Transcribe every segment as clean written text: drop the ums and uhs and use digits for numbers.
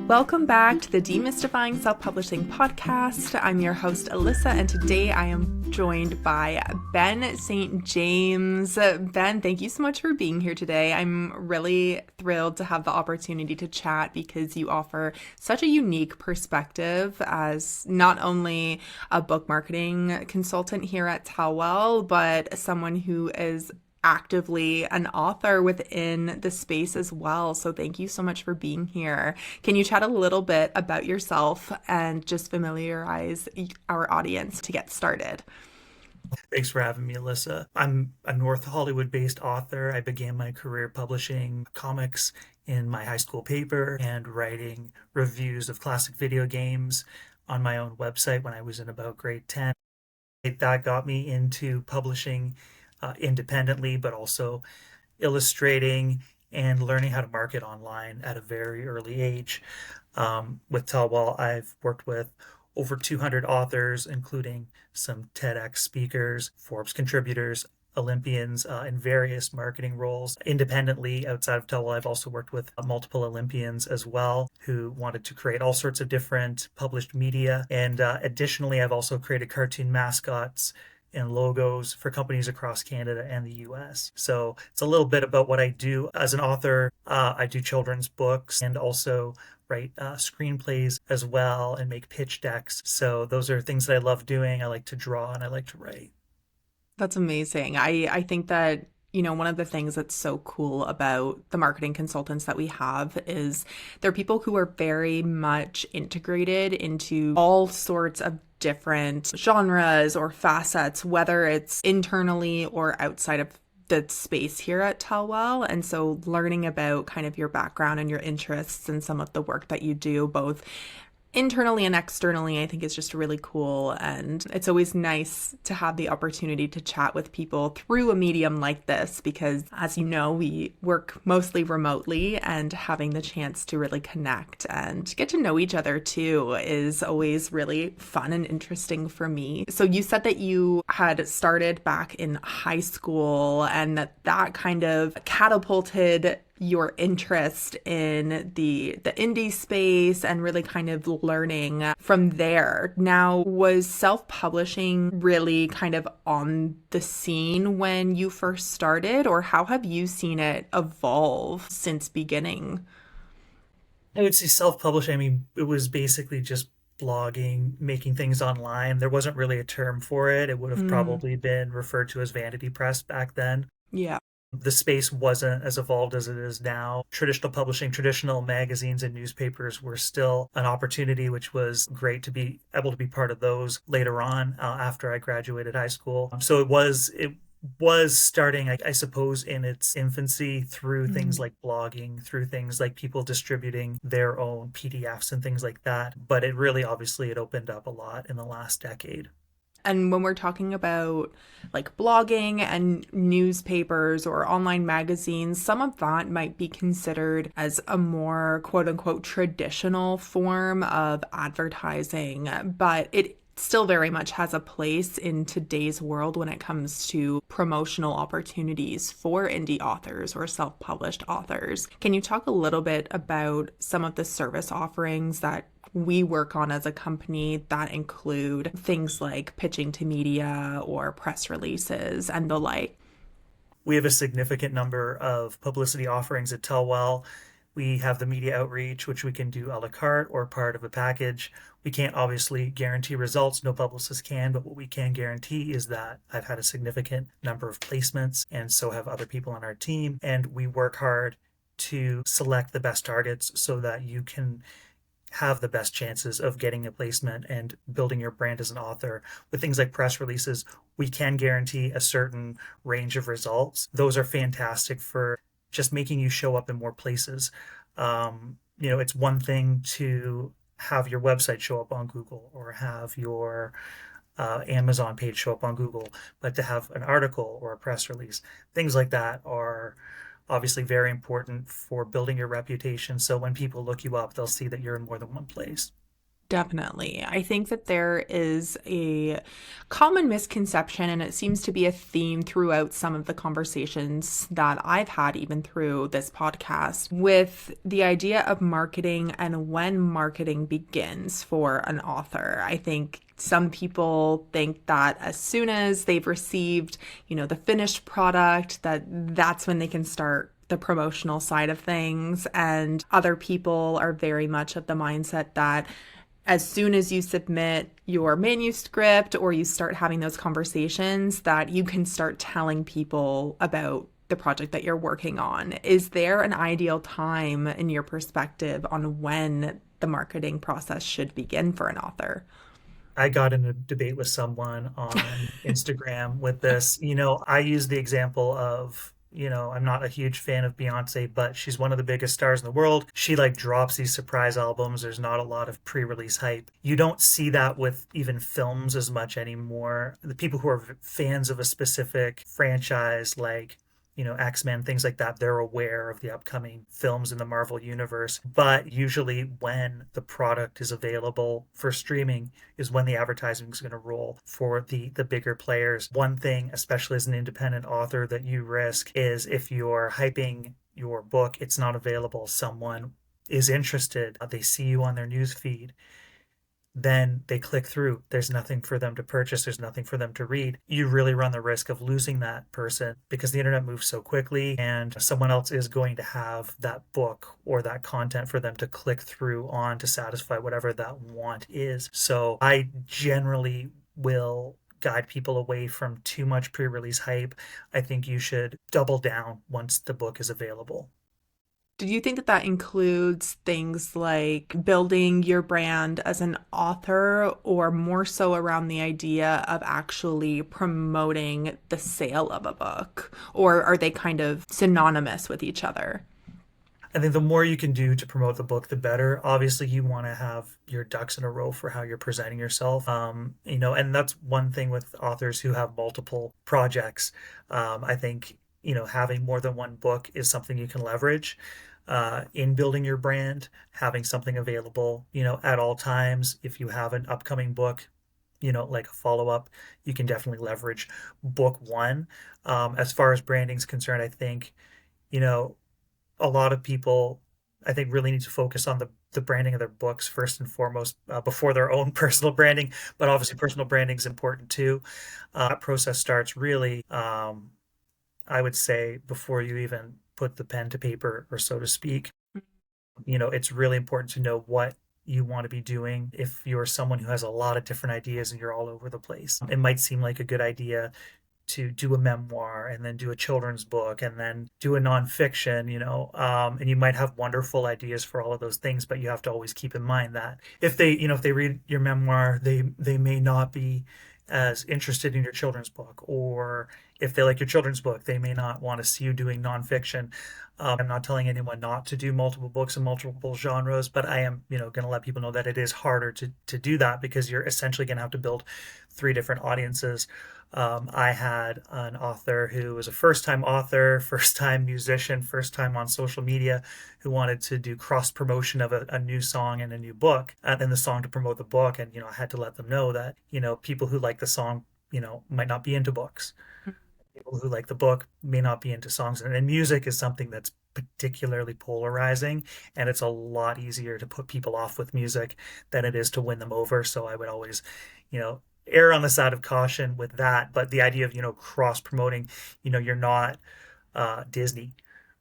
Welcome back to the Demystifying Self-Publishing Podcast. I'm your host, Alyssa, and today I am joined by Ben St. James. Ben, thank you so much for being here today. I'm really thrilled to have the opportunity to chat because you offer such a unique perspective as not only a book marketing consultant here at Tellwell, but someone who is actively an author within the space as well. So thank you so much for being here. Can you chat a little bit about yourself and just familiarize our audience to get started? Thanks for having me, Alyssa. I'm a North Hollywood-based author. I began my career publishing comics in my high school paper and writing reviews of classic video games on my own website when I was in about grade 10. That got me into publishing independently, but also illustrating and learning how to market online at a very early age. With Tellwell, I've worked with over 200 authors, including some TEDx speakers, Forbes contributors, Olympians in various marketing roles. Independently, outside of Tellwell, I've also worked with multiple Olympians as well who wanted to create all sorts of different published media. And additionally, I've also created cartoon mascots and logos for companies across Canada and the US. So it's a little bit about what I do as an author. I do children's books and also write screenplays as well and make pitch decks. So those are things that I love doing. I like to draw and I like to write. That's amazing. I think that one of the things that's so cool about the marketing consultants that we have is they're people who are very much integrated into all sorts of different genres or facets, whether it's internally or outside of the space here at Tellwell. And so learning about kind of your background and your interests and some of the work that you do, both internally and externally, I think is just really cool. And it's always nice to have the opportunity to chat with people through a medium like this, because as you know, we work mostly remotely, and having the chance to really connect and get to know each other too is always really fun and interesting for me. So you said that you had started back in high school and that kind of catapulted your interest in the indie space and really kind of learning from there. Now, was self-publishing really kind of on the scene when you first started, or how have you seen it evolve since beginning? I would say self-publishing, it was basically just blogging, making things online. There wasn't really a term for it. It would have probably been referred to as vanity press back then. Yeah. The space wasn't as evolved as it is now. Traditional publishing, traditional magazines and newspapers were still an opportunity, which was great to be able to be part of those later on after I graduated high school. So it was starting, I suppose, in its infancy through things like blogging, through things like people distributing their own PDFs and things like that. But it really, obviously, it opened up a lot in the last decade. And when we're talking about like blogging and newspapers or online magazines, some of that might be considered as a more quote unquote traditional form of advertising, but it still very much has a place in today's world when it comes to promotional opportunities for indie authors or self-published authors. Can you talk a little bit about some of the service offerings that we work on as a company that include things like pitching to media or press releases and the like? We have a significant number of publicity offerings at Tellwell. We have the media outreach, which we can do a la carte or part of a package. We can't obviously guarantee results, no publicist can, but what we can guarantee is that I've had a significant number of placements, and so have other people on our team, and we work hard to select the best targets so that you can have the best chances of getting a placement and building your brand as an author. With things like press releases, we can guarantee a certain range of results. Those are fantastic for just making you show up in more places. It's one thing to have your website show up on Google or have your Amazon page show up on Google, but to have an article or a press release, things like that are obviously very important for building your reputation. So when people look you up, they'll see that you're in more than one place. Definitely. I think that there is a common misconception, and it seems to be a theme throughout some of the conversations that I've had, even through this podcast, with the idea of marketing and when marketing begins for an author. I think some people think that as soon as they've received, the finished product, that's when they can start the promotional side of things. And other people are very much of the mindset that as soon as you submit your manuscript or you start having those conversations, that you can start telling people about the project that you're working on. Is there an ideal time in your perspective on when the marketing process should begin for an author? I got in a debate with someone on Instagram with this. I use the example of, I'm not a huge fan of Beyonce, but she's one of the biggest stars in the world. She like drops these surprise albums. There's not a lot of pre-release hype. You don't see that with even films as much anymore. The people who are fans of a specific franchise, like X-Men, things like that, they're aware of the upcoming films in the Marvel universe. But usually when the product is available for streaming is when the advertising is going to roll for the bigger players. One thing, especially as an independent author, that you risk is if you're hyping your book, it's not available. Someone is interested, they see you on their news feed, then they click through. There's nothing for them to purchase. There's nothing for them to read. You really run the risk of losing that person because the internet moves so quickly and someone else is going to have that book or that content for them to click through on to satisfy whatever that want is. So I generally will guide people away from too much pre-release hype. I think you should double down once the book is available. Do you think that that includes things like building your brand as an author, or more so around the idea of actually promoting the sale of a book? Or are they kind of synonymous with each other? I think the more you can do to promote the book, the better. Obviously, you want to have your ducks in a row for how you're presenting yourself. And that's one thing with authors who have multiple projects. I think, having more than one book is something you can leverage in building your brand, having something available, at all times. If you have an upcoming book, like a follow-up, you can definitely leverage book one. As far as branding is concerned, I think, you know, a lot of people, I think, really need to focus on the branding of their books first and foremost, before their own personal branding. But obviously, personal branding is important too. That process starts really, I would say, before you even put the pen to paper, or so to speak. It's really important to know what you want to be doing. If you're someone who has a lot of different ideas and you're all over the place, it might seem like a good idea to do a memoir and then do a children's book and then do a nonfiction, and you might have wonderful ideas for all of those things, but you have to always keep in mind that if they read your memoir, they may not be as interested in your children's book, or if they like your children's book, they may not want to see you doing nonfiction. I'm not telling anyone not to do multiple books and multiple genres, but I am, going to let people know that it is harder to do that because you're essentially going to have to build three different audiences. I had an author who was a first-time author, first-time musician, first-time on social media, who wanted to do cross-promotion of a new song and a new book, and then the song to promote the book. And, I had to let them know that, people who like the song, might not be into books. People who like the book may not be into songs. And music is something that's particularly polarizing, and it's a lot easier to put people off with music than it is to win them over. So I would always, err on the side of caution with that. But the idea of, cross promoting, you're not Disney,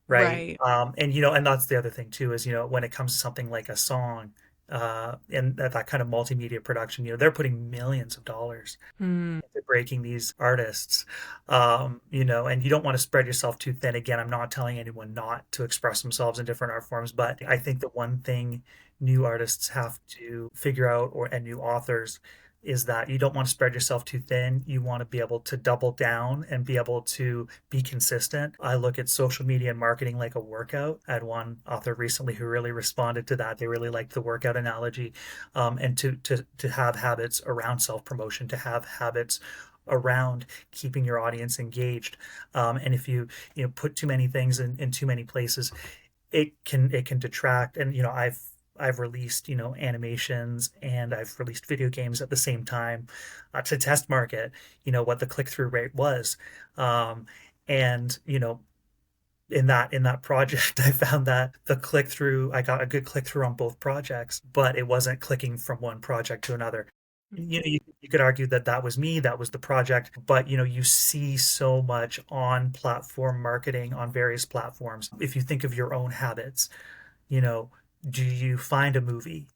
right? Right. And that's the other thing too, is, when it comes to something like a song, and that kind of multimedia production, they're putting millions of dollars Hmm. into breaking these artists, and you don't want to spread yourself too thin. Again, I'm not telling anyone not to express themselves in different art forms, but I think the one thing new artists have to figure out, and new authors, is that you don't want to spread yourself too thin. You want to be able to double down and be able to be consistent. I look at social media and marketing like a workout. I had one author recently who really responded to that. They really liked the workout analogy, and to have habits around self-promotion, to have habits around keeping your audience engaged. And if you put too many things in too many places, it can detract. And I've I've released, animations and I've released video games at the same time to test market, what the click-through rate was. And, in that project, I found that I got a good click-through on both projects, but it wasn't clicking from one project to another. You could argue that that was me, that was the project, but you see so much on platform marketing on various platforms. If you think of your own habits, you know, do you find a movie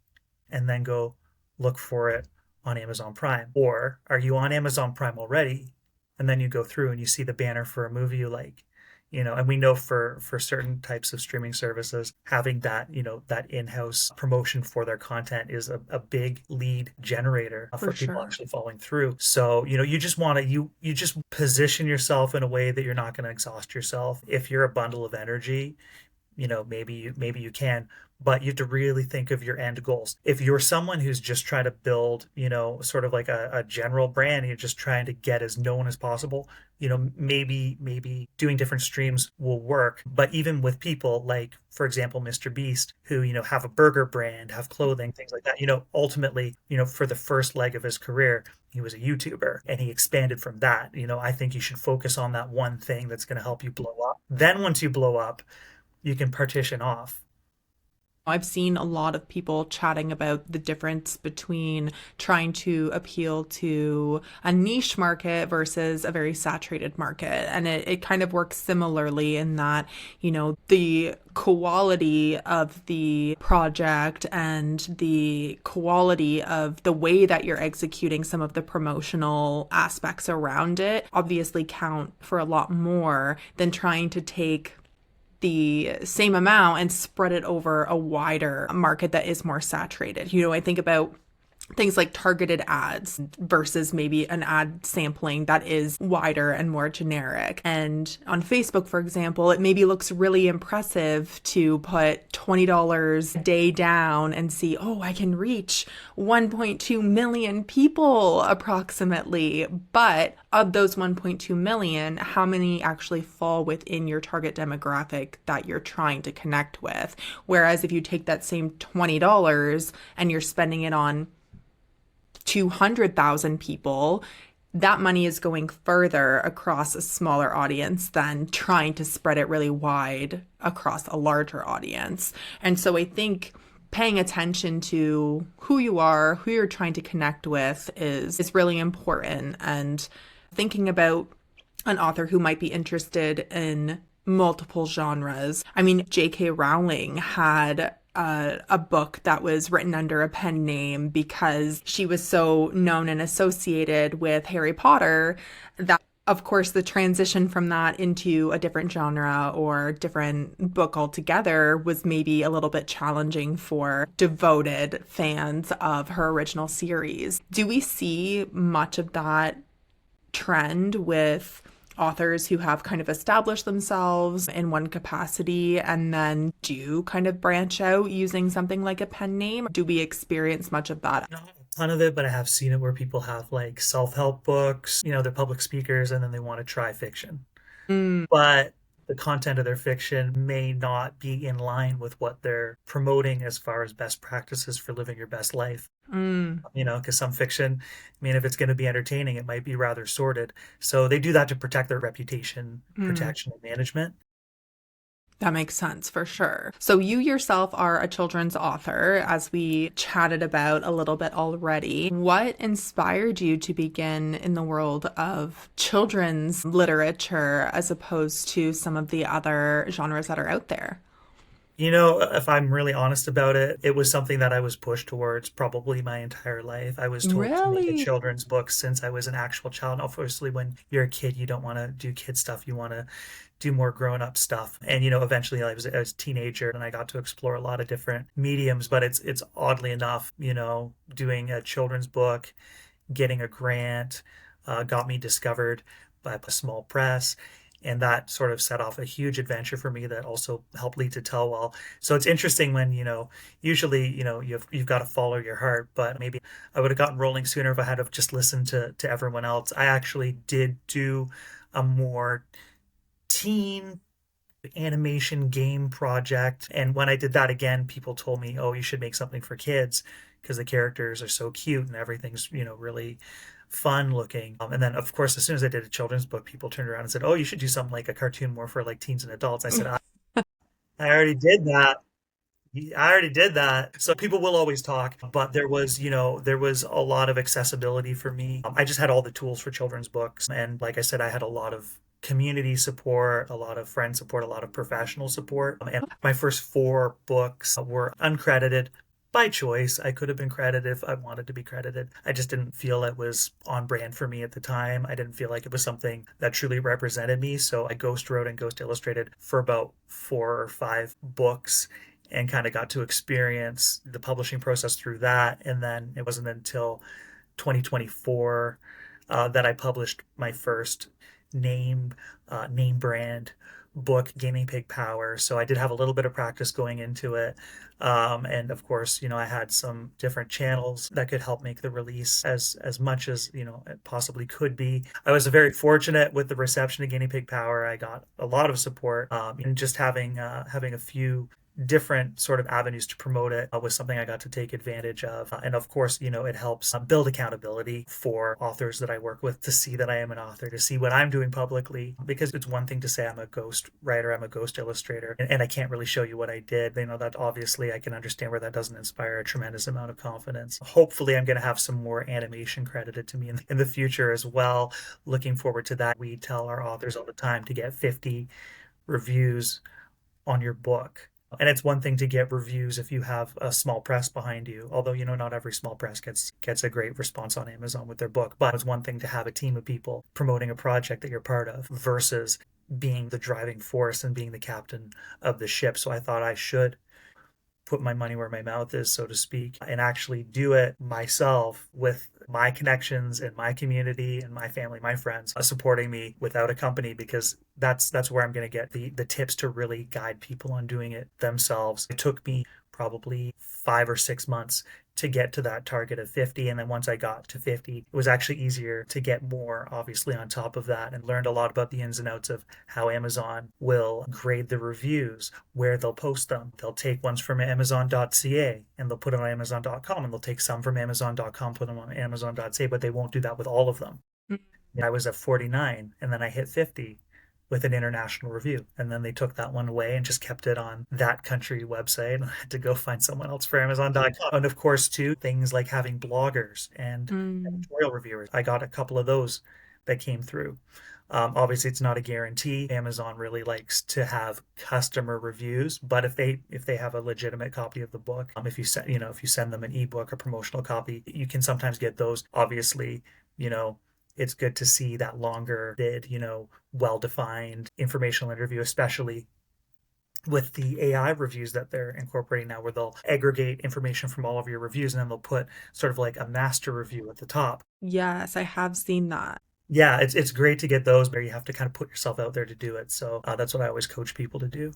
and then go look for it on Amazon Prime? Or are you on Amazon Prime already and then you go through and you see the banner for a movie you like? And we know for certain types of streaming services, having that in-house promotion for their content is a big lead generator For for people sure. actually following through. So, you just want to you just position yourself in a way that you're not going to exhaust yourself. If you're a bundle of energy, maybe you can, but you have to really think of your end goals. If you're someone who's just trying to build, sort of like a general brand, and you're just trying to get as known as possible, maybe doing different streams will work. But even with people like, for example, Mr. Beast, who, have a burger brand, have clothing, things like that, ultimately, for the first leg of his career, he was a YouTuber and he expanded from that. I think you should focus on that one thing that's going to help you blow up. Then once you blow up, you can partition off. I've seen a lot of people chatting about the difference between trying to appeal to a niche market versus a very saturated market. And it kind of works similarly in that, the quality of the project and the quality of the way that you're executing some of the promotional aspects around it obviously count for a lot more than trying to take the same amount and spread it over a wider market that is more saturated. I think about things like targeted ads versus maybe an ad sampling that is wider and more generic. And on Facebook, for example, it maybe looks really impressive to put $20 a day down and see, oh, I can reach 1.2 million people approximately. But of those 1.2 million, how many actually fall within your target demographic that you're trying to connect with? Whereas if you take that same $20 and you're spending it on 200,000 people, that money is going further across a smaller audience than trying to spread it really wide across a larger audience. And so I think paying attention to who you are, who you're trying to connect with is really important. And thinking about an author who might be interested in multiple genres. I mean, J.K. Rowling had a book that was written under a pen name because she was so known and associated with Harry Potter that, of course, the transition from that into a different genre or different book altogether was maybe a little bit challenging for devoted fans of her original series. Do we see much of that trend with authors who have kind of established themselves in one capacity and then do kind of branch out using something like a pen name? Do we experience much of that? Not a ton of it, but I have seen it where people have like self-help books, they're public speakers and then they want to try fiction. Mm, But the content of their fiction may not be in line with what they're promoting as far as best practices for living your best life. mm, Because some fiction, if it's going to be entertaining, it might be rather sordid. So they do that to protect their reputation, mm. protection, and management. That makes sense for sure. So, you yourself are a children's author, as we chatted about a little bit already. What inspired you to begin in the world of children's literature as opposed to some of the other genres that are out there? If I'm really honest about it, it was something that I was pushed towards probably my entire life. I was told to make a Really? children's book since I was an actual child. Obviously, when you're a kid, you don't want to do kid stuff. You want to do more grown up stuff. And, eventually I was a teenager and I got to explore a lot of different mediums, but it's oddly enough, doing a children's book, getting a grant, got me discovered by a small press. And that sort of set off a huge adventure for me that also helped lead to Tellwell. So it's interesting when, usually, you've got to follow your heart, but maybe I would have gotten rolling sooner if I had have just listened to everyone else. I actually did do a more teen animation game project. And when I did that again, people told me, oh, you should make something for kids because the characters are so cute and everything's, really fun looking. And then, of course, as soon as I did a children's book, people turned around and said, oh, you should do something like a cartoon more for like teens and adults. I said, I already did that. I already did that. So people will always talk, but there was a lot of accessibility for me. I just had all the tools for children's books. And like I said, I had a lot of community support, a lot of friend support, a lot of professional support. And my first four books were uncredited by choice. I could have been credited if I wanted to be credited. I just didn't feel it was on brand for me at the time. I didn't feel like it was something that truly represented me. So I ghost wrote and ghost illustrated for about 4 or 5 books and kind of got to experience the publishing process through that. And then it wasn't until 2024 that I published my first name name brand book, Gaming Pig Power. So I did have a little bit of practice going into it. And of course, I had some different channels that could help make the release as much as, it possibly could be. I was very fortunate with the reception of Guinea Pig Power. I got a lot of support, and just having a few different sort of avenues to promote it was something I got to take advantage of. And of course, it helps build accountability for authors that I work with to see that I am an author, to see what I'm doing publicly, because it's one thing to say I'm a ghost writer, I'm a ghost illustrator, and I can't really show you what I did. That obviously I can understand where that doesn't inspire a tremendous amount of confidence. Hopefully I'm going to have some more animation credited to me in the future as well. Looking forward to that. We tell our authors all the time to get 50 reviews on your book. And it's one thing to get reviews if you have a small press behind you, although not every small press gets a great response on Amazon with their book. But it's one thing to have a team of people promoting a project that you're part of versus being the driving force and being the captain of the ship. So I thought I should put my money where my mouth is, so to speak, and actually do it myself with my connections and my community and my family, my friends supporting me without a company, because that's where I'm going to get the tips to really guide people on doing it themselves. It took me probably 5 or 6 months to get to that target of 50. And then once I got to 50, it was actually easier to get more, obviously, on top of that, and learned a lot about the ins and outs of how Amazon will grade the reviews, where they'll post them. They'll take ones from Amazon.ca and they'll put it on Amazon.com, and they'll take some from Amazon.com, put them on Amazon.ca, but they won't do that with all of them. I was at 49 and then I hit 50 with an international review. And then they took that one away and just kept it on that country website. And I had to go find someone else for Amazon.com. And of course, too, things like having bloggers and editorial reviewers. I got a couple of those that came through. Obviously, it's not a guarantee. Amazon really likes to have customer reviews, but if they have a legitimate copy of the book, if you send them an ebook or promotional copy, you can sometimes get those. Obviously, it's good to see that longer bid, well-defined informational interview, especially with the AI reviews that they're incorporating now, where they'll aggregate information from all of your reviews and then they'll put sort of like a master review at the top. Yes, I have seen that. Yeah, it's great to get those, but you have to kind of put yourself out there to do it. So that's what I always coach people to do.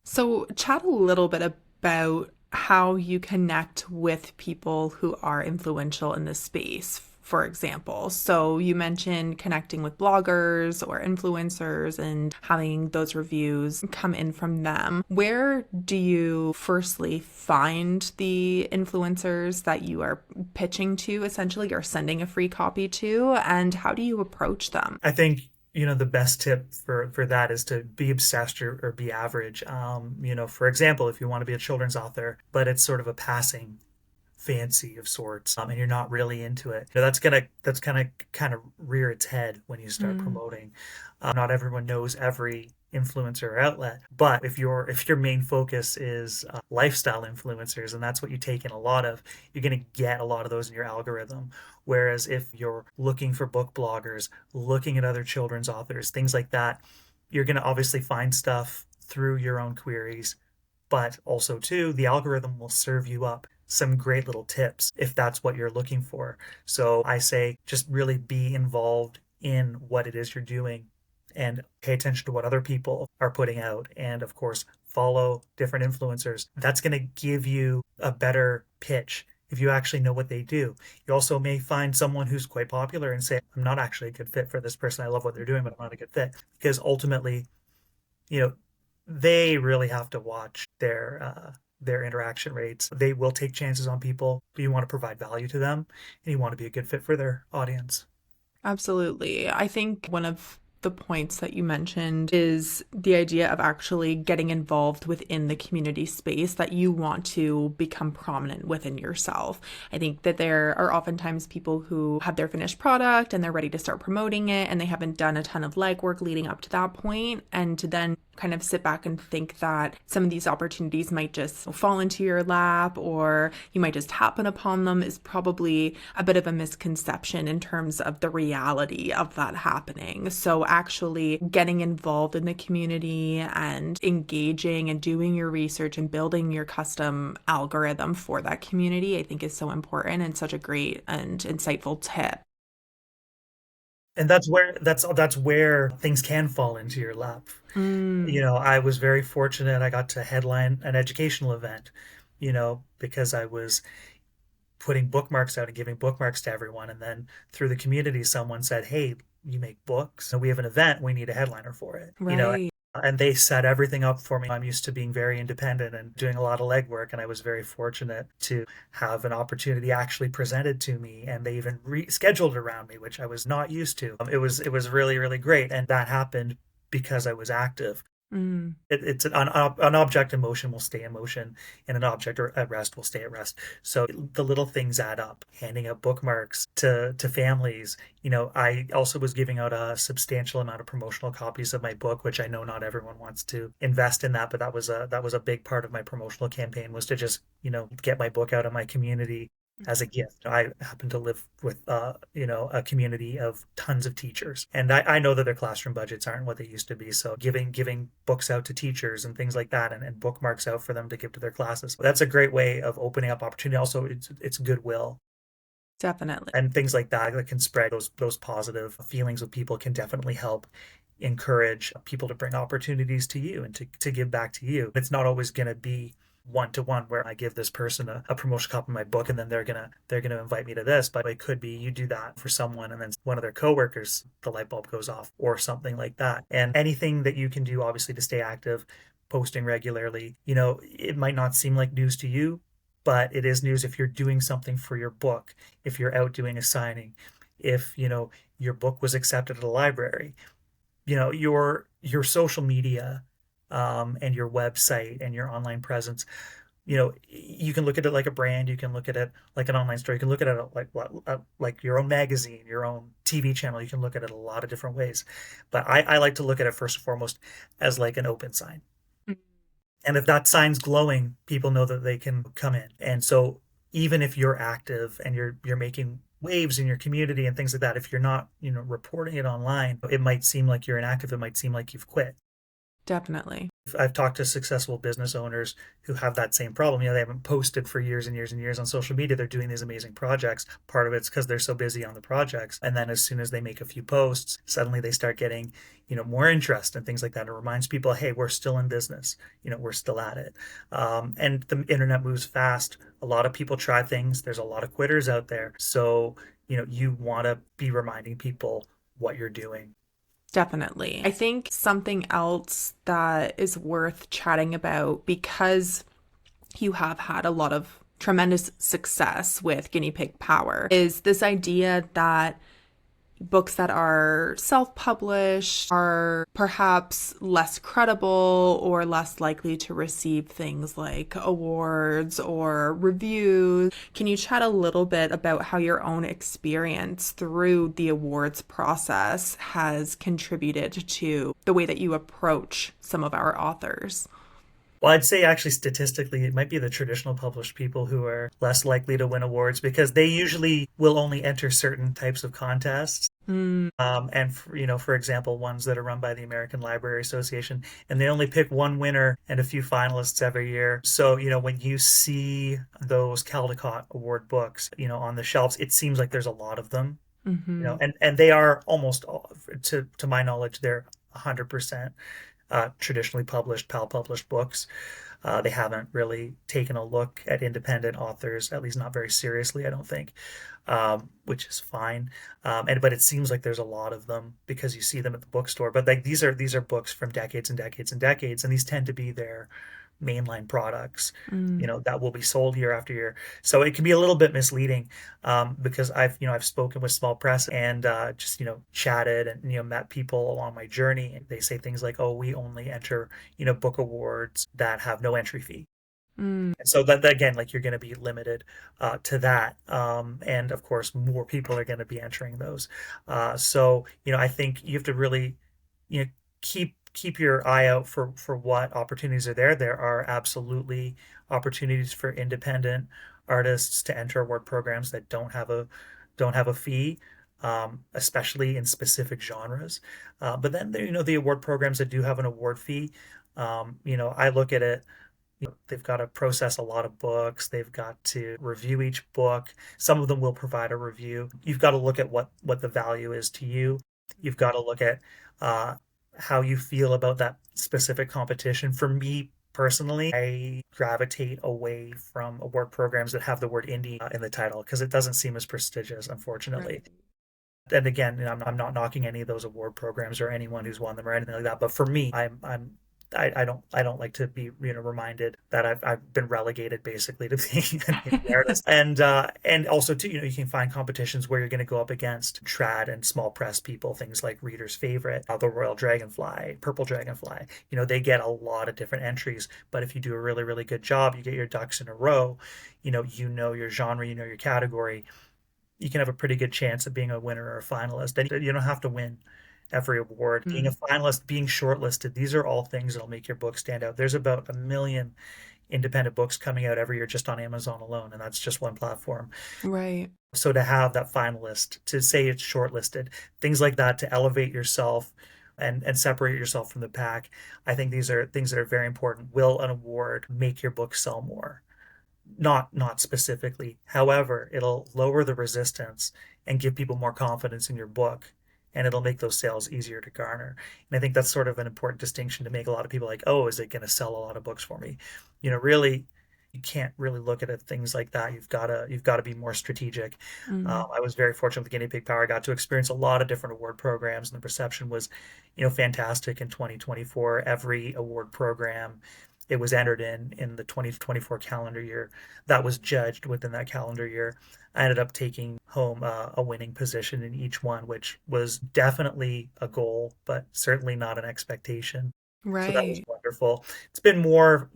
So chat a little bit about how you connect with people who are influential in this space, for example. So you mentioned connecting with bloggers or influencers and having those reviews come in from them. Where do you firstly find the influencers that you are pitching to, essentially, or sending a free copy to, and how do you approach them? I think the best tip for that is to be obsessed or be average. For example, if you want to be a children's author, but it's sort of a passing fancy of sorts, and you're not really into it, that's gonna kind of rear its head when you start promoting. Not everyone knows every influencer or outlet, but if your main focus is lifestyle influencers, and that's what you take in a lot of, you're going to get a lot of those in your algorithm. Whereas if you're looking for book bloggers, looking at other children's authors, things like that, you're going to obviously find stuff through your own queries, but also too, the algorithm will serve you up some great little tips if that's what you're looking for. So I say just really be involved in what it is you're doing and pay attention to what other people are putting out. And of course, follow different influencers. That's going to give you a better pitch if you actually know what they do. You also may find someone who's quite popular and say, I'm not actually a good fit for this person. I love what they're doing, but I'm not a good fit. Because ultimately, they really have to watch their interaction rates. They will take chances on people, but you want to provide value to them and you want to be a good fit for their audience. Absolutely. I think one of the points that you mentioned is the idea of actually getting involved within the community space that you want to become prominent within yourself. I think that there are oftentimes people who have their finished product and they're ready to start promoting it and they haven't done a ton of legwork leading up to that point, and to then kind of sit back and think that some of these opportunities might just fall into your lap or you might just happen upon them is probably a bit of a misconception in terms of the reality of that happening. So actually getting involved in the community and engaging and doing your research and building your custom algorithm for that community, I think is so important and such a great and insightful tip. And that's where things can fall into your lap. Mm, I was very fortunate. I got to headline an educational event, because I was putting bookmarks out and giving bookmarks to everyone. And then through the community, someone said, "Hey, you make books. So we have an event. We need a headliner for it." right. And they set everything up for me. I'm used to being very independent and doing a lot of legwork, and I was very fortunate to have an opportunity actually presented to me, and they even rescheduled around me, which I was not used to. It was really, really great, and that happened because I was active. Mm, It's an object in motion will stay in motion, and an object at rest will stay at rest. So the little things add up. Handing out bookmarks to families. I also was giving out a substantial amount of promotional copies of my book, which I know not everyone wants to invest in that, but that was a big part of my promotional campaign, was to just get my book out in my community as a gift. I happen to live with a community of tons of teachers, and I know that their classroom budgets aren't what they used to be. So giving books out to teachers and things like that, and bookmarks out for them to give to their classes, that's a great way of opening up opportunity. Also, it's goodwill definitely. and things like that can spread those positive feelings with people, can definitely help encourage people to bring opportunities to you and to give back to you. It's not always going to be one to one where I give this person a promotion copy of my book and then they're gonna invite me to this, but it could be you do that for someone and then one of their coworkers, the light bulb goes off or something like that. And anything that you can do obviously to stay active, posting regularly, it might not seem like news to you, but it is news if you're doing something for your book, if you're out doing a signing, if your book was accepted at a library, your social media, and your website and your online presence. You can look at it like a brand. You can look at it like an online store. You can look at it like your own magazine, your own TV channel. You can look at it a lot of different ways. But I like to look at it first and foremost as like an open sign. And if that sign's glowing, people know that they can come in. And so even if you're active and you're making waves in your community and things like that, if you're not, reporting it online, it might seem like you're inactive. It might seem like you've quit. Definitely. I've talked to successful business owners who have that same problem. They haven't posted for years and years and years on social media. They're doing these amazing projects. Part of it's because they're so busy on the projects. And then as soon as they make a few posts, suddenly they start getting, more interest and things like that. It reminds people, hey, we're still in business. We're still at it. And the internet moves fast. A lot of people try things. There's a lot of quitters out there. So, you want to be reminding people what you're doing. Definitely. I think something else that is worth chatting about, because you have had a lot of tremendous success with Guinea Pig Power, is this idea that books that are self-published are perhaps less credible or less likely to receive things like awards or reviews. Can you chat a little bit about how your own experience through the awards process has contributed to the way that you approach some of our authors? Well, I'd say actually statistically, it might be the traditional published people who are less likely to win awards because they usually will only enter certain types of contests. Mm, And for example, ones that are run by the American Library Association, and they only pick one winner and a few finalists every year. So, when you see those Caldecott Award books, on the shelves, it seems like there's a lot of them. mm-hmm. And they are almost all, to my knowledge, they're 100% traditionally published, PAL published books. They haven't really taken a look at independent authors, at least not very seriously, I don't think, which is fine. But it seems like there's a lot of them because you see them at the bookstore. But like these are books from decades and decades and decades, and these tend to be their mainline products, Mm. that will be sold year after year. So it can be a little bit misleading, because I've spoken with small press and just chatted and met people along my journey, and they say things like, "Oh, we only enter book awards that have no entry fee." Mm. And so that again, like you're going to be limited to that, and of course, more people are going to be entering those. So I think you have to really, you know, keep your eye out for what opportunities are there. There are absolutely opportunities for independent artists to enter award programs that don't have a fee. Especially in specific genres, but then there, the award programs that do have an award fee, I look at it, they've got to process a lot of books. They've got to review each book. Some of them will provide a review. You've got to look at what the value is to you. You've got to look at uh, how you feel about that specific competition. For me personally, I gravitate away from award programs that have the word indie in the title because it doesn't seem as prestigious, unfortunately. Right. And again, I'm not knocking any of those award programs or anyone who's won them or anything like that. But for me, I don't like to be reminded that I've been relegated basically to being an indie artist. And also too, you can find competitions where you're going to go up against trad and small press people, things like Reader's Favorite, the Royal Dragonfly, Purple Dragonfly. They get a lot of different entries, but if you do a really, really good job, you get your ducks in a row, your genre, your category, you can have a pretty good chance of being a winner or a finalist. And you don't have to win every award. Being a Mm. finalist, being shortlisted, these are all things that'll make your book stand out. There's about 1 million independent books coming out every year just on Amazon alone, and that's just one platform. Right. So to have that finalist, to say it's shortlisted, things like that, to elevate yourself and separate yourself from the pack, I think these are things that are very important. Will an award make your book sell more? Not specifically. However, it'll lower the resistance and give people more confidence in your book, and it'll make those sales easier to garner. And I think that's sort of an important distinction to make. A lot of people like, oh, is it going to sell a lot of books for me? Really, you can't really look at it, things like that. You've got to be more strategic. Mm. I was very fortunate with Guinea Pig Power. I got to experience a lot of different award programs, and the reception was, fantastic in 2024. Every award program it was entered in the 2024 calendar year that was judged within that calendar year. I ended up taking home a winning position in each one, which was definitely a goal, but certainly not an expectation. So that was Right. wonderful. It's been more,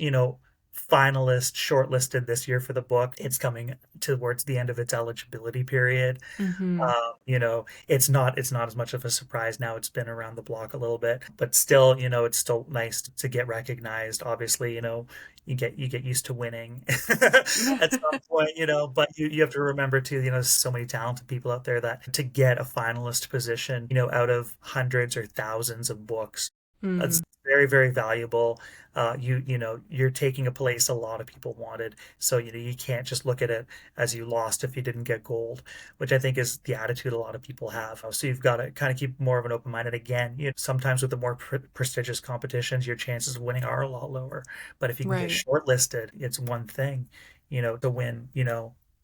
finalist shortlisted this year for the book. It's coming towards the end of its eligibility period. Mm-hmm. It's not as much of a surprise now. It's been around the block a little bit, but still, it's still nice to get recognized. Obviously, you get used to winning at some point, but you have to remember too, there's so many talented people out there that to get a finalist position, out of hundreds or thousands of books, it's Mm. very, very valuable. You're taking a place a lot of people wanted. So, you can't just look at it as you lost if you didn't get gold, which I think is the attitude a lot of people have. So you've got to kind of keep more of an open mind. And again, sometimes with the more prestigious competitions, your chances of winning are a lot lower. But if you can get Right. shortlisted, it's one thing, to win,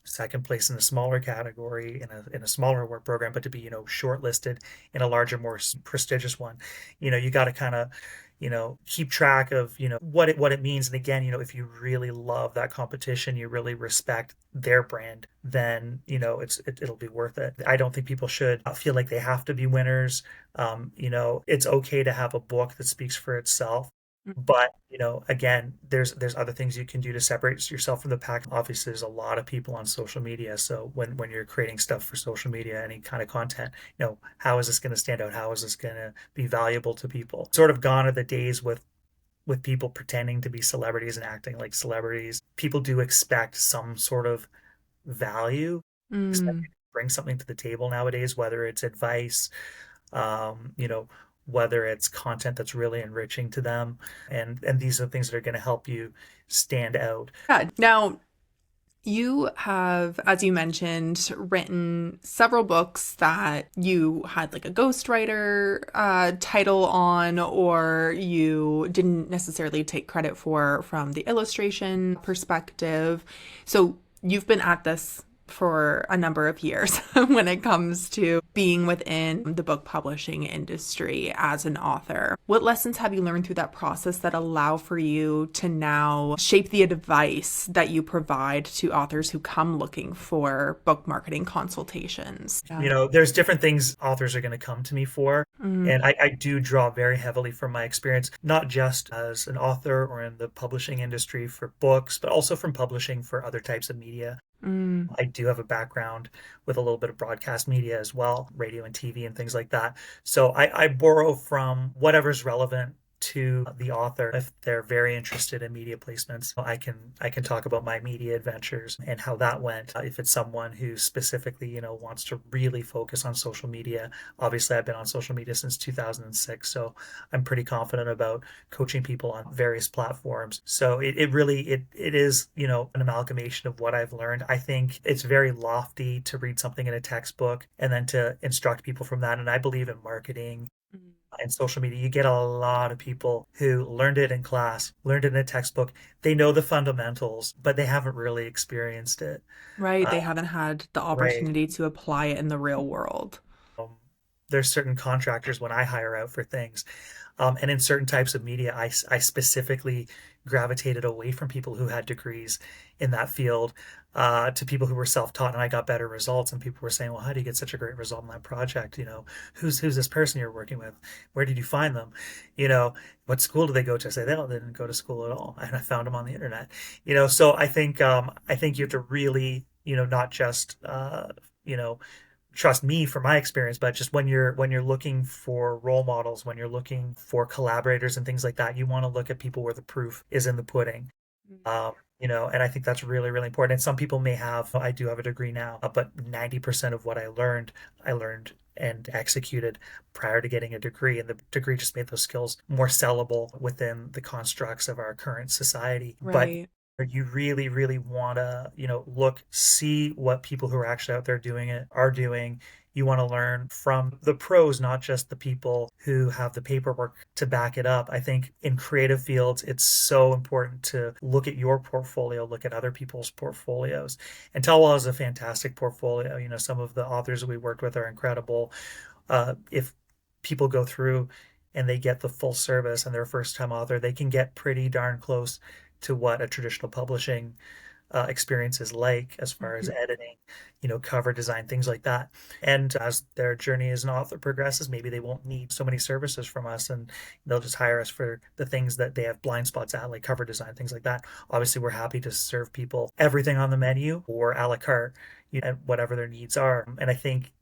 second place in a smaller category in a smaller award program, but to be, shortlisted in a larger, more prestigious one, you got to kind of keep track of what it means. And again, if you really love that competition, you really respect their brand, then it'll be worth it. I don't think people should feel like they have to be winners. It's okay to have a book that speaks for itself, but again, there's other things you can do to separate yourself from the pack. Obviously, there's a lot of people on social media, so when you're creating stuff for social media, any kind of content, how is this going to stand out? How is this going to be valuable to people? Sort of gone are the days with people pretending to be celebrities and acting like celebrities. People do expect some sort of value, expect Mm. you to bring something to the table nowadays, whether it's advice, um, you know, whether it's content that's really enriching to them. And these are things that are going to help you stand out. Yeah. Now, You have, as you mentioned, written several books that you had like a ghostwriter title on, or you didn't necessarily take credit for from the illustration perspective. So you've been at this for a number of years when it comes to being within the book publishing industry as an author. What lessons have you learned through that process that allow for you to now shape the advice that you provide to authors who come looking for book marketing consultations? Yeah. There's different things authors are going to come to me for. Mm, And I do draw very heavily from my experience, not just as an author or in the publishing industry for books, but also from publishing for other types of media. mm, I do have a background with a little bit of broadcast media as well, radio and TV and things like that. So I borrow from whatever's relevant to the author. If they're very interested in media placements, I can talk about my media adventures and how that went. If it's someone who specifically, wants to really focus on social media, obviously I've been on social media since 2006, so I'm pretty confident about coaching people on various platforms. So it really it is, an amalgamation of what I've learned. I think it's very lofty to read something in a textbook and then to instruct people from that. And I believe in marketing mm. and social media. You get a lot of people who learned it in class, learned it in a textbook. They know the fundamentals, but they haven't really experienced it. Right. Uh, They haven't had the right. opportunity to apply it in the real world. Um, there's certain contractors when I hire out for things. And in certain types of media, I specifically gravitated away from people who had degrees in that field to people who were self-taught, and I got better results. And people were saying, "Well, how do you get such a great result in that project? Who's this person you're working with? Where did you find them? You know, what school do they go to?" I say they didn't go to school at all, and I found them on the internet. So I think you have to really, not just you know trust me for my experience, but just when you're looking for role models, when you're looking for collaborators and things like that, you want to look at people where the proof is in the pudding. And I think that's really, really important. And some people may have, I do have a degree now, but 90% of what I learned and executed prior to getting a degree. And the degree just made those skills more sellable within the constructs of our current society. But Right. you really, really want to, look, see what people who are actually out there doing it are doing. You want to learn from the pros, not just the people who have the paperwork to back it up. I think in creative fields, it's so important to look at your portfolio, look at other people's portfolios. And Tellwell is a fantastic portfolio. Some of the authors that we worked with are incredible. If people go through and they get the full service and they're a first time author, they can get pretty darn close to what a traditional publishing experience is like as far as Mhm. editing, cover design, things like that. And as their journey as an author progresses, maybe they won't need so many services from us and they'll just hire us for the things that they have blind spots at, like cover design, things like that. Obviously, we're happy to serve people everything on the menu or a la carte, and whatever their needs are. And I think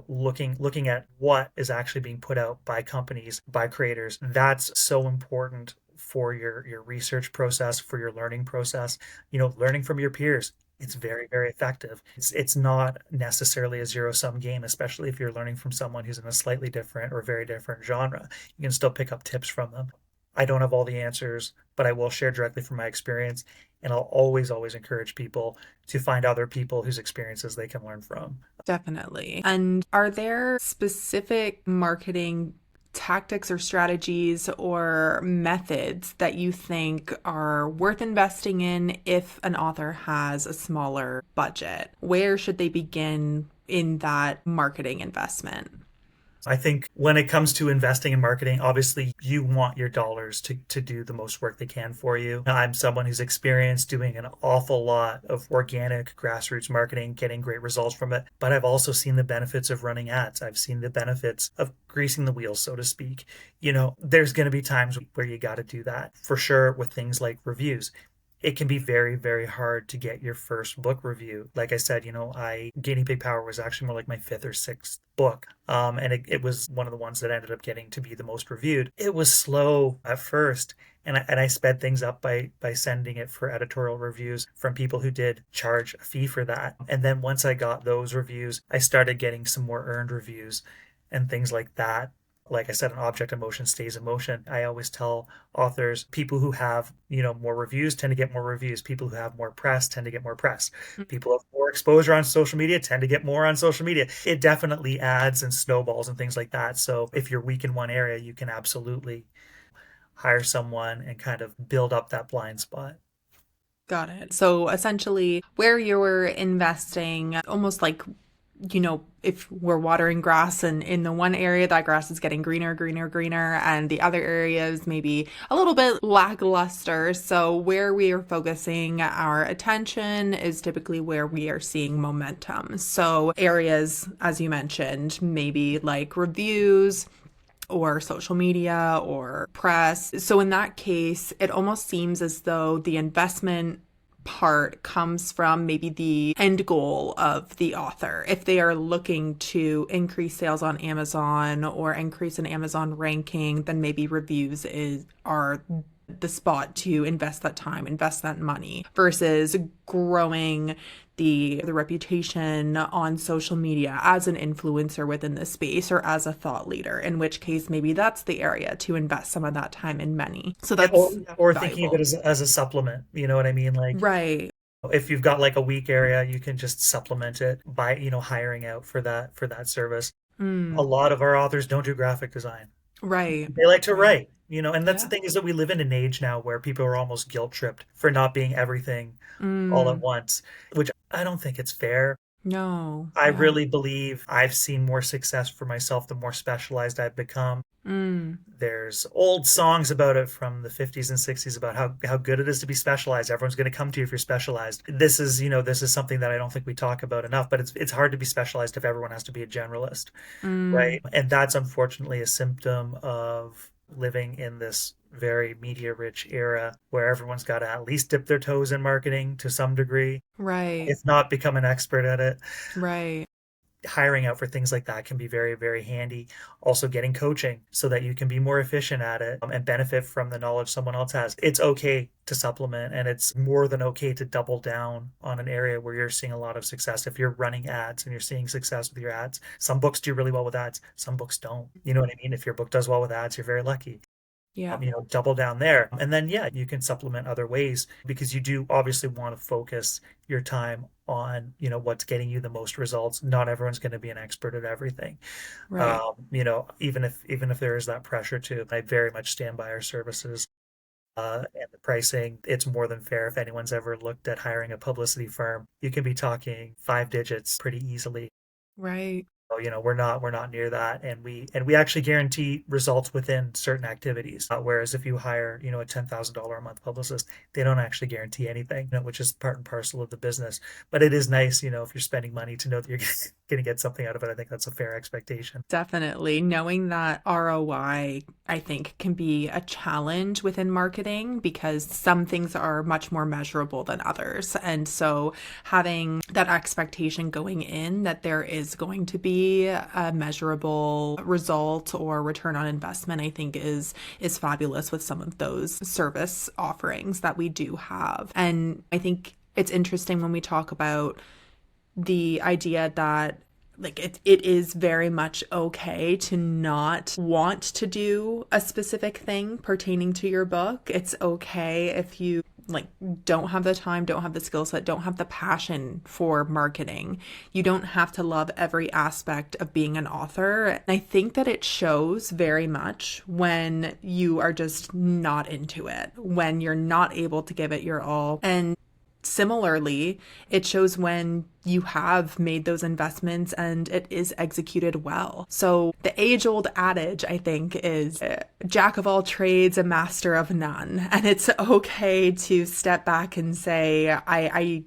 looking at what is actually being put out by companies, by creators, that's so important for your research process, for your learning process. Learning from your peers, it's very, very effective. It's not necessarily a zero sum game, especially if you're learning from someone who's in a slightly different or very different genre. You can still pick up tips from them. I don't have all the answers, but I will share directly from my experience. And I'll always, always encourage people to find other people whose experiences they can learn from. Definitely. And are there specific marketing tactics or strategies or methods that you think are worth investing in if an author has a smaller budget? Where should they begin in that marketing investment? I think when it comes to investing in marketing, obviously you want your dollars to do the most work they can for you. I'm someone who's experienced doing an awful lot of organic grassroots marketing, getting great results from it. But I've also seen the benefits of running ads. I've seen the benefits of greasing the wheels, so to speak. There's going to be times where you got to do that for sure with things like reviews. It can be very, very hard to get your first book review. Like I said, I Guinea Pig Power was actually more like my fifth or sixth book. And it was one of the ones that ended up getting to be the most reviewed. It was slow at first. And I sped things up by sending it for editorial reviews from people who did charge a fee for that. And then once I got those reviews, I started getting some more earned reviews and things like that. like I said, an object in motion stays in motion. I always tell authors, people who have, more reviews tend to get more reviews. People who have more press tend to get more press. People who have more exposure on social media tend to get more on social media. It definitely adds and snowballs and things like that. So if you're weak in one area, you can absolutely hire someone and kind of build up that blind spot. Got it. So essentially, where you're investing, almost like, if we're watering grass and in the one area, that grass is getting greener, greener, greener, and the other areas maybe a little bit lackluster. So where we are focusing our attention is typically where we are seeing momentum. So areas, as you mentioned, maybe like reviews, or social media or press. So in that case, it almost seems as though the investment part comes from maybe the end goal of the author. If they are looking to increase sales on Amazon or increase an Amazon ranking, then maybe reviews are the spot to invest that time, invest that money, versus growing the reputation on social media as an influencer within this space or as a thought leader, in which case maybe that's the area to invest some of that time and money. So that's or thinking of it as a supplement, you know what I mean? Like, right. if you've got like a weak area, you can just supplement it by, hiring out for that service. A lot of our authors don't do graphic design. Right. They like to Right. write, and that's the thing, is that we live in an age now where people are almost guilt tripped for not being everything all at once, which I don't think it's fair. No. I Yeah. really believe I've seen more success for myself the more specialized I've become. There's old songs about it from the 50s and 60s about how good it is to be specialized. Everyone's going to come to you if you're specialized. This is something that I don't think we talk about enough, but it's hard to be specialized if everyone has to be a generalist, right? And that's unfortunately a symptom of living in this very media rich era where everyone's got to at least dip their toes in marketing to some degree, Right. if not become an expert at it. Right. Hiring out for things like that can be very, very handy. Also, getting coaching so that you can be more efficient at it, and benefit from the knowledge someone else has. It's okay to supplement, and it's more than okay to double down on an area where you're seeing a lot of success. If you're running ads and you're seeing success with your ads, some books do really well with ads, some books don't. You know what I mean? If your book does well with ads, you're very lucky. Yeah. Double down there. And then, yeah, you can supplement other ways, because you do obviously want to focus your time on, what's getting you the most results. Not everyone's going to be an expert at everything. Right. Even if there is that pressure to, I very much stand by our services. And the pricing, it's more than fair. If anyone's ever looked at hiring a publicity firm, you can be talking 5 digits pretty easily. Right. So, we're not near that, and we actually guarantee results within certain activities. Whereas if you hire, a $10,000 a month publicist, they don't actually guarantee anything, which is part and parcel of the business. But it is nice, if you're spending money, to know that you're going to get something out of it. I think that's a fair expectation. Definitely. Knowing that ROI, I think, can be a challenge within marketing because some things are much more measurable than others. And so having that expectation going in that there is going to be a measurable result or return on investment, I think is fabulous with some of those service offerings that we do have. And I think it's interesting when we talk about the idea that it is very much okay to not want to do a specific thing pertaining to your book. It's okay if you don't have the time, don't have the skill set, don't have the passion for marketing. You don't have to love every aspect of being an author. And I think that it shows very much when you are just not into it, when you're not able to give it your all. And similarly, it shows when you have made those investments and it is executed well. So the age-old adage, I think, is jack of all trades, a master of none. And it's okay to step back and say, I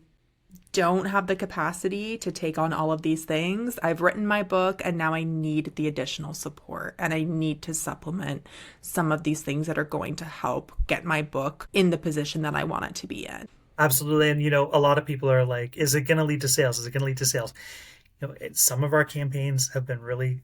don't have the capacity to take on all of these things. I've written my book and now I need the additional support and I need to supplement some of these things that are going to help get my book in the position that I want it to be in. Absolutely. And, a lot of people are like, is it going to lead to sales? Is it going to lead to sales? Some of our campaigns have been really,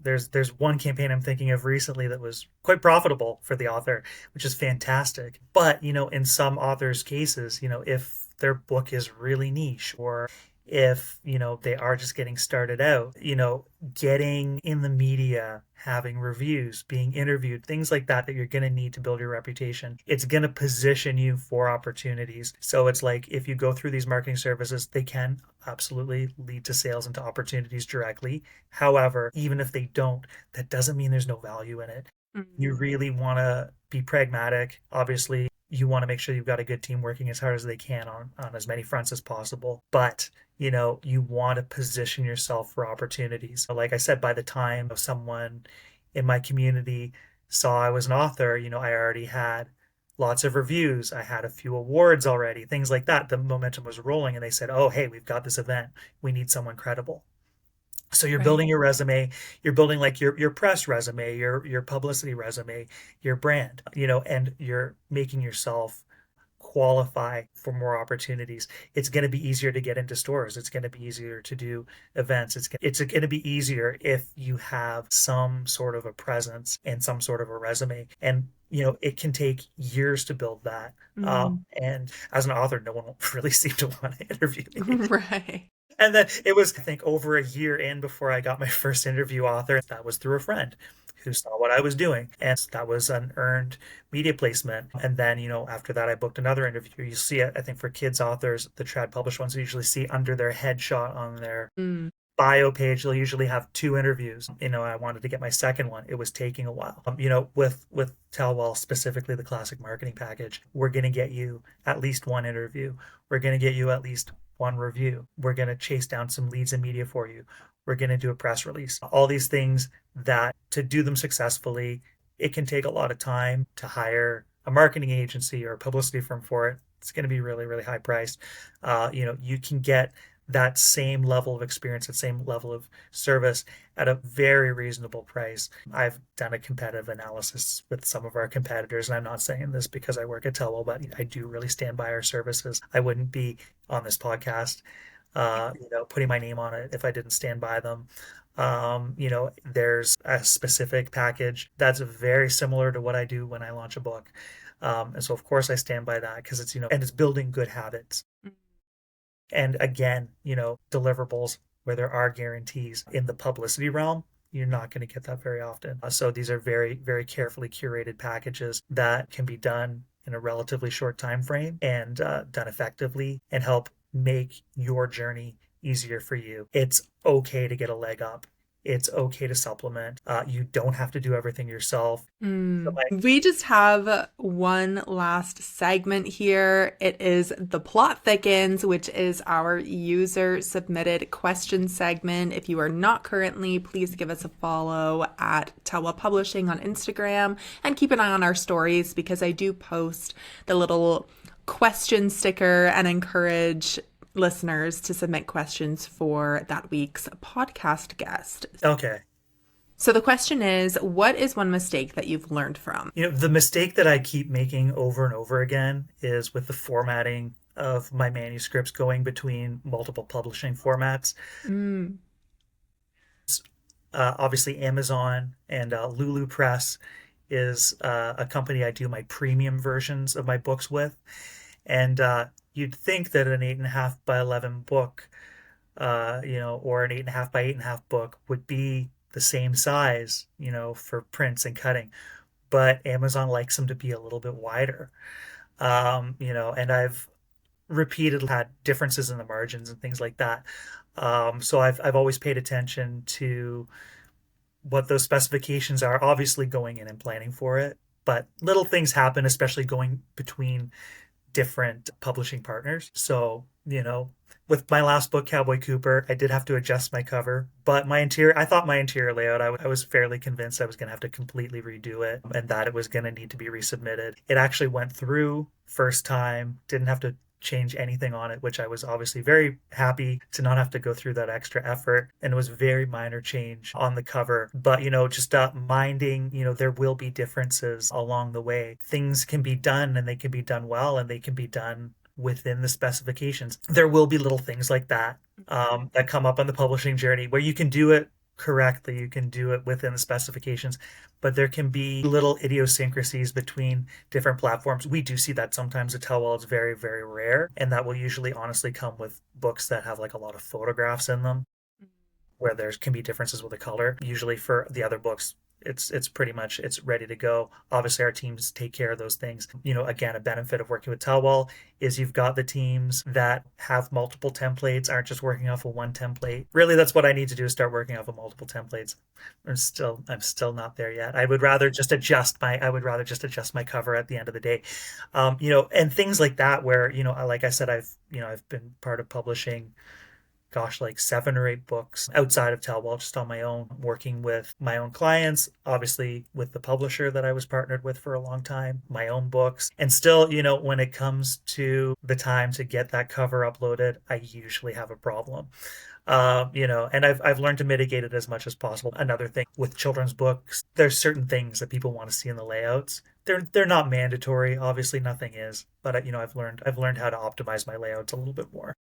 there's one campaign I'm thinking of recently that was quite profitable for the author, which is fantastic. But, in some authors' cases, if their book is really niche or if, they are just getting started out, getting in the media, having reviews, being interviewed, things like that you're going to need to build your reputation. It's going to position you for opportunities. So it's like if you go through these marketing services, they can absolutely lead to sales and to opportunities directly. However, even if they don't, that doesn't mean there's no value in it. You really want to be pragmatic. Obviously, you want to make sure you've got a good team working as hard as they can on as many fronts as possible. But, you want to position yourself for opportunities. Like I said, by the time someone in my community saw I was an author, I already had lots of reviews. I had a few awards already, things like that. The momentum was rolling and they said, oh, hey, we've got this event. We need someone credible. So you're Right. building your resume, you're building like your press resume, your publicity resume, your brand, and you're making yourself qualify for more opportunities. It's going to be easier to get into stores. It's going to be easier to do events. It's going to be easier if you have some sort of a presence and some sort of a resume. And it can take years to build that. And as an author, no one will really seem to want to interview me. Right. And then it was, I think, over a year in before I got my first interview author. That was through a friend who saw what I was doing. And that was an earned media placement. And then, after that, I booked another interview. You see it, I think, for kids authors, the trad published ones, you usually see under their headshot on their bio page, they'll usually have 2 interviews. I wanted to get my second one. It was taking a while. With Tellwell, specifically the classic marketing package, we're going to get you at least 1 interview. We're going to get you at least 1 review. We're going to chase down some leads and media for you. We're going to do a press release. All these things that to do them successfully, it can take a lot of time to hire a marketing agency or a publicity firm for it. It's going to be really, really high priced. You can get that same level of experience, that same level of service at a very reasonable price. I've done a competitive analysis with some of our competitors, and I'm not saying this because I work at Tellwell, but I do really stand by our services. I wouldn't be on this podcast, putting my name on it if I didn't stand by them. There's a specific package that's very similar to what I do when I launch a book. And so of course I stand by that because it's, and it's building good habits. And again, deliverables where there are guarantees in the publicity realm, you're not going to get that very often. So these are very, very carefully curated packages that can be done in a relatively short time frame and done effectively and help make your journey easier for you. It's okay to get a leg up. It's okay to supplement. You don't have to do everything yourself. We just have one last segment here. It is the Plot Thickens, which is our user submitted question segment. If you are not currently, please give us a follow at Tellwell Publishing on Instagram and keep an eye on our stories because I do post the little question sticker and encourage listeners to submit questions for that week's podcast guest. Okay. So the question is, what is one mistake that you've learned from? The mistake that I keep making over and over again is with the formatting of my manuscripts going between multiple publishing formats. Obviously, Amazon and Lulu Press is a company I do my premium versions of my books with. And you'd think that an 8.5 by 11 book, or an 8.5 by 8.5 book would be the same size, for prints and cutting. But Amazon likes them to be a little bit wider. And I've repeatedly had differences in the margins and things like that. So I've always paid attention to what those specifications are, obviously going in and planning for it. But little things happen, especially going between different publishing partners. So, with my last book, Cowboy Cooper, I did have to adjust my cover, but I thought my interior layout, I was fairly convinced I was going to have to completely redo it and that it was going to need to be resubmitted. It actually went through first time, didn't have to change anything on it, which I was obviously very happy to not have to go through that extra effort. And it was very minor change on the cover. But, just minding, there will be differences along the way. Things can be done and they can be done well and they can be done within the specifications. There will be little things like that that come up on the publishing journey where you can do it correctly, you can do it within the specifications, but there can be little idiosyncrasies between different platforms. We do see that sometimes at Tellwell. It's very, very rare, and that will usually honestly come with books that have like a lot of photographs in them, where there can be differences with the color. Usually for the other books, it's pretty much it's ready to go. Obviously, our teams take care of those things. Again, a benefit of working with Tellwell is you've got the teams that have multiple templates, aren't just working off of one template. Really, that's what I need to do, is start working off of multiple templates. I'm still not there yet. I would rather just adjust my cover at the end of the day. And things like that where, like I said, I've been part of publishing, like 7 or 8 books outside of Tellwell, just on my own, working with my own clients, obviously with the publisher that I was partnered with for a long time, my own books. And still, when it comes to the time to get that cover uploaded, I usually have a problem. And I've learned to mitigate it as much as possible. Another thing with children's books, there's certain things that people want to see in the layouts. They're not mandatory. Obviously, nothing is, but I've learned how to optimize my layouts a little bit more.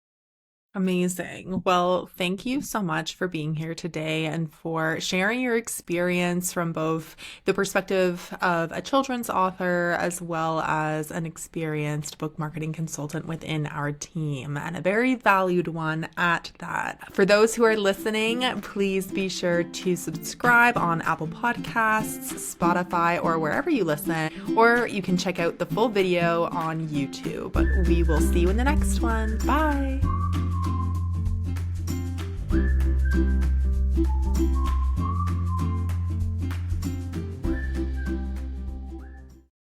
Amazing. Well, thank you so much for being here today and for sharing your experience from both the perspective of a children's author as well as an experienced book marketing consultant within our team, and a very valued one at that. For those who are listening, please be sure to subscribe on Apple Podcasts, Spotify, or wherever you listen, or you can check out the full video on YouTube. We will see you in the next one. Bye.